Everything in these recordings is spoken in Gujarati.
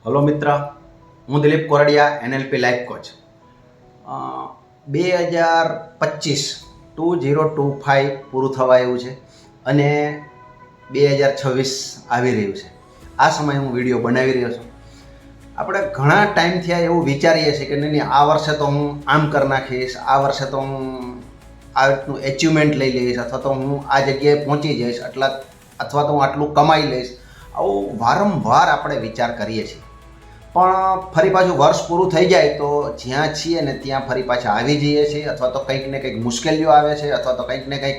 હલો મિત્ર, હું Dilip Kordia, NLP life coach. 2025 પૂરું થવા આવ્યું છે અને 2026 આવી રહ્યું છે. આ સમયે હું વિડીયો બનાવી રહ્યો છું. આપણે ઘણા ટાઈમથી એવું વિચારીએ છીએ કે નહીં, આ વર્ષે તો હું આમ કરી નાખીશ, આ વર્ષે તો હું આ રીતનું એચિવમેન્ટ લઈ લઈશ, અથવા તો હું આ જગ્યાએ પહોંચી જઈશ, અથવા તો હું આટલું કમાઈ લઈશ. આવું વારંવાર આપણે વિચાર કરીએ છીએ. પણ ફરી પાછું વર્ષ પૂરું થઈ જાય તો જ્યાં છીએ ને ત્યાં ફરી પાછા આવી જઈએ છીએ, અથવા તો કંઈક ને કંઈક મુશ્કેલીઓ આવે છે, અથવા તો કંઈક ને કંઈક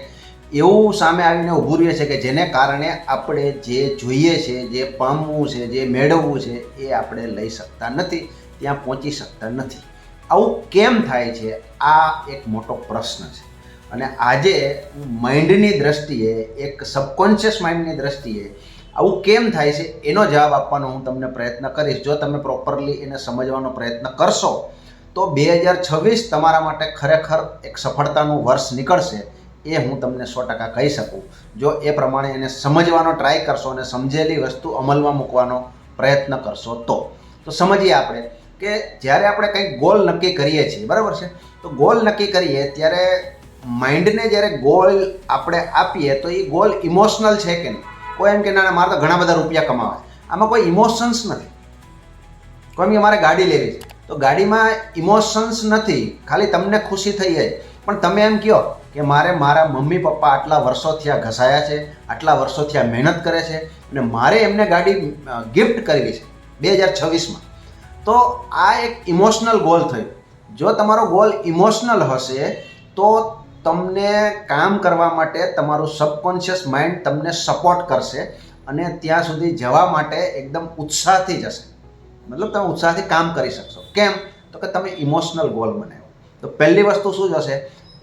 એવું સામે આવીને ઊભું રહે છે કે જેને કારણે આપણે જે જોઈએ છે, જે પામવું છે, જે મેળવવું છે એ આપણે લઈ શકતા નથી, ત્યાં પહોંચી શકતા નથી. આવું કેમ થાય છે? આ એક મોટો પ્રશ્ન છે. અને આજે માઇન્ડની દ્રષ્ટિએ, એક સબકોન્શિયસ માઇન્ડની દ્રષ્ટિએ આવું કેમ થાય છે એનો જવાબ આપવાનો હું તમને પ્રયત્ન કરીશ. જો તમે પ્રોપરલી એને સમજવાનો પ્રયત્ન કરશો તો 2026 તમારા માટે ખરેખર એક સફળતાનું વર્ષ નીકળશે, એ હું તમને 100% કહી શકું. જો એ પ્રમાણે એને સમજવાનો ટ્રાય કરશો અને સમજેલી વસ્તુ અમલમાં મૂકવાનો પ્રયત્ન કરશો તો સમજીએ આપણે કે જ્યારે આપણે કંઈક ગોલ નક્કી કરીએ છીએ, બરાબર છે, તો ગોલ નક્કી કરીએ ત્યારે માઇન્ડને જ્યારે ગોલ આપણે આપીએ તો એ ગોલ ઇમોશનલ છે કે નહીં. કોઈ એમ કે ના, મારે તો ઘણા બધા રૂપિયા કમાવા, આમાં કોઈ ઇમોશન્સ નથી. કોઈ એમ કે મારે ગાડી લેવી છે, તો ગાડીમાં ઇમોશન્સ નથી, ખાલી તમને ખુશી થઈ જાય. પણ તમે એમ કહો કે મારે મારા મમ્મી પપ્પા આટલા વર્ષોથી આ ઘસાયા છે, આટલા વર્ષોથી આ મહેનત કરે છે અને મારે એમને ગાડી ગિફ્ટ કરવી છે 2026માં, તો આ એક ઇમોશનલ ગોલ થયો. જો તમારો ગોલ ઇમોશનલ હશે તો તમને કામ કરવા માટે તમારું સબકોન્શિયસ માઇન્ડ તમને સપોર્ટ કરશે અને ત્યાં સુધી જવા માટે એકદમ ઉત્સાહથી જશે. મતલબ તમે ઉત્સાહથી કામ કરી શકશો. કેમ? તો કે તમે ઇમોશનલ ગોલ બનાવ્યો. તો પહેલી વસ્તુ શું જશે?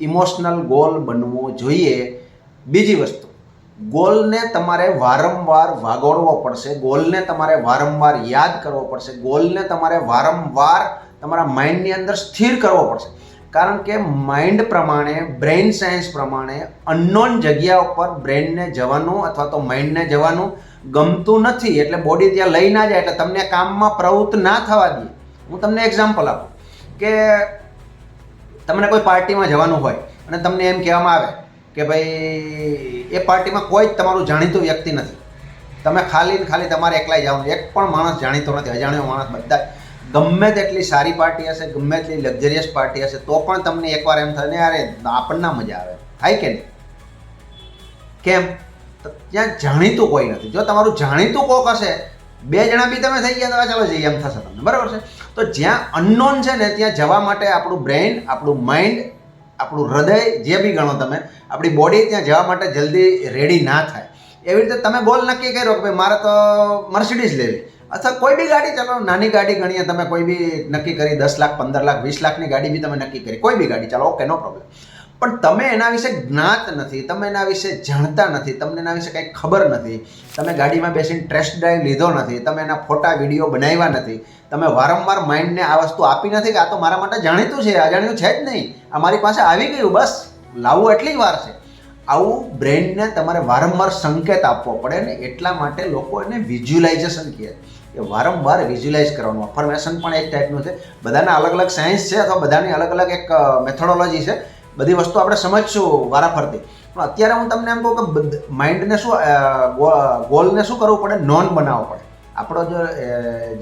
ઇમોશનલ ગોલ બનવો જોઈએ. બીજી વસ્તુ, ગોલને તમારે વારંવાર વાગોળવો પડશે, ગોલને તમારે વારંવાર યાદ કરવો પડશે, ગોલને તમારે વારંવાર તમારા માઇન્ડની અંદર સ્થિર કરવો પડશે. કારણ કે માઇન્ડ પ્રમાણે, બ્રેઇન સાયન્સ પ્રમાણે અનનોન જગ્યા ઉપર બ્રેઇનને જવાનું અથવા તો માઇન્ડને જવાનું ગમતું નથી. એટલે બોડી ત્યાં લઈ ના જાય, એટલે તમને કામમાં પ્રવૃત્ત ના થવા દે. હું તમને એક્ઝામ્પલ આપું કે તમને કોઈ પાર્ટીમાં જવાનું હોય અને તમને એમ કહેવામાં આવે કે ભાઈ એ પાર્ટીમાં કોઈ જ તમારું જાણીતું વ્યક્તિ નથી, તમે ખાલી તમારે એકલાય જવાનું, એક પણ માણસ જાણીતો નથી, અજાણ્યો માણસ. બધા ગમે તેટલી સારી પાર્ટી હશે, ગમે તેટલી લક્ઝરિયસ પાર્ટી હશે, તો પણ તમને એકવાર એમ થાય ને યાર આપણને મજા આવે, થાય કે નહીં? કેમ? તો ત્યાં જાણીતું કોઈ નથી. જો તમારું જાણીતું કોક હશે, બે જણા બી તમે થઈ ગયા તો ચાલો જઈએ એમ થશે તમને, બરાબર છે. તો જ્યાં અનનોન છે ને ત્યાં જવા માટે આપણું બ્રેઇન, આપણું માઇન્ડ, આપણું હૃદય, જે બી ગણો તમે, આપણી બોડી ત્યાં જવા માટે જલ્દી રેડી ના થાય. એવી રીતે તમે ગોલ નક્કી કર્યો કે ભાઈ મારે તો મર્સિડીઝ લેવી, અથવા કોઈ બી ગાડી, ચાલો નાની ગાડી ગણીએ, તમે કોઈ બી નક્કી કરી 10 લાખ, 15 લાખ, 20 લાખની ગાડી બી તમે નક્કી કરી, કોઈ બી ગાડી, ચાલો ઓકે, નો પ્રોબ્લેમ. પણ તમે એના વિશે જ્ઞાત નથી, તમે એના વિશે જાણતા નથી, તમને એના વિશે કંઈ ખબર નથી, તમે ગાડીમાં બેસીને ટેસ્ટ ડ્રાઈવ લીધો નથી, તમે એના ફોટા વિડીયો બનાવ્યા નથી, તમે વારંવાર માઇન્ડને આ વસ્તુ આપી નથી કે આ તો મારા માટે જાણીતું છે, અજાણ્યું છે જ નહીં, આ મારી પાસે આવી ગયું, બસ લાવવું એટલી જ વાર છે. આવું બ્રેઇનને તમારે વારંવાર સંકેત આપવો પડે ને. એટલા માટે લોકો એને વિઝ્યુલાઇઝેશન કહે, એ વારંવાર વિઝ્યુલાઇઝ કરવાનું. અફર્મેશન પણ એક ટાઈપનું છે. બધાના અલગ અલગ સાયન્સ છે અથવા બધાની અલગ અલગ એક મેથોડોલોજી છે. બધી વસ્તુ આપણે સમજશું વારાફરતી. પણ અત્યારે હું તમને એમ કહું કે માઇન્ડને શું, ગોલને શું કરવું પડે? નોન બનાવવો પડે. આપણો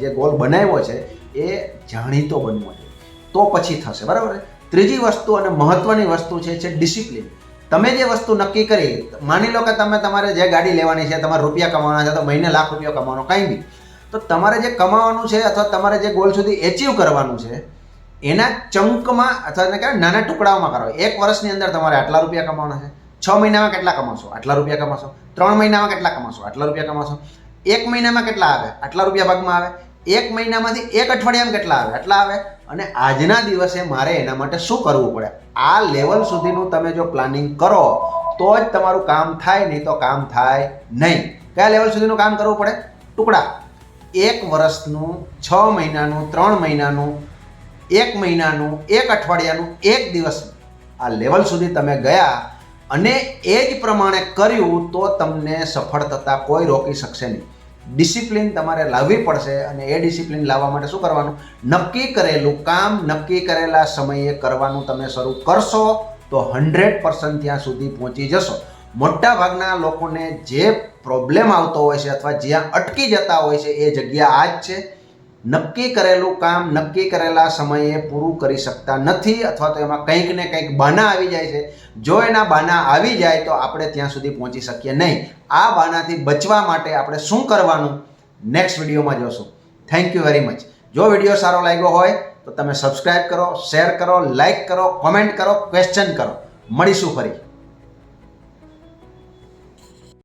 જે ગોલ બનાવ્યો છે એ જાણીતો બનવો જોઈએ, તો પછી થશે, બરાબર છે. ત્રીજી વસ્તુ અને મહત્વની વસ્તુ છે ડિસિપ્લિન. તમે જે વસ્તુ નક્કી કરી, માની લો કે તમારે જે ગાડી લેવાની છે, તમારે રૂપિયા કમાવાના છે, તો મહિને લાખ રૂપિયા કમાવાનો, કંઈ બી, તો તમારે જે કમાવાનું છે અથવા તમારે જે ગોલ સુધી એચીવ કરવાનું છે એના ચંકમાં અથવા એને કહેવાય નાના ટુકડાઓમાં કરો. એક વર્ષની અંદર તમારે આટલા રૂપિયા કમાવાના છે, 6 મહિનામાં કેટલા કમાશો? આટલા રૂપિયા કમાશો. 3 મહિનામાં કેટલા કમાશો? આટલા રૂપિયા કમાશો. 1 મહિનામાં કેટલા આવે? આટલા રૂપિયા ભાગમાં આવે. 1 મહિનામાંથી 1 અઠવાડિયામાં કેટલા આવે? આટલા આવે. અને આજના દિવસે મારે એના માટે શું કરવું પડે? આ લેવલ સુધીનું તમે જો પ્લાનિંગ કરો તો જ તમારું કામ થાય, નહીં તો કામ થાય નહીં. કયા લેવલ સુધીનું કામ કરવું પડે? ટુકડા. 1 વર્ષનું, 6 મહિનાનું, 3 મહિનાનું, 1 મહિનાનું, 1 અઠવાડિયાનું, 1 દિવસનું, આ લેવલ સુધી તમે ગયા અને એ જ પ્રમાણે કર્યું તો તમને સફળ થતા કોઈ રોકી શકશે નહીં. ડિસિપ્લિન તમારે લાવવી પડશે અને એ ડિસિપ્લિન લાવવા માટે શું કરવાનું? નક્કી કરેલું કામ નક્કી કરેલા સમયે કરવાનું તમે શરૂ કરશો તો 100% ત્યાં સુધી પહોંચી જશો. મોટા ભાગના લોકોને જે પ્રોબ્લેમ આવતો હોય છે અથવા જ્યાં અટકી જતા હોય છે એ જગ્યા આ જ છે. નક્કી કરેલું કામ નક્કી કરેલા સમયે પૂરું કરી શકતા નથી અથવા તો એમાં કંઈક ને કંઈક બાના આવી જાય છે. જો એના બાના આવી જાય તો આપણે ત્યાં સુધી પહોંચી શકીએ નહીં. આ બાનાથી બચવા માટે આપણે શું કરવાનું નેક્સ્ટ વિડીયોમાં જોશું. Thank you very much. જો વિડીયો સારો લાગ્યો હોય તો તમે સબસ્ક્રાઇબ કરો, શેર કરો, લાઇક કરો, કોમેન્ટ કરો, ક્વેશ્ચન કરો. મળીશું ફરી.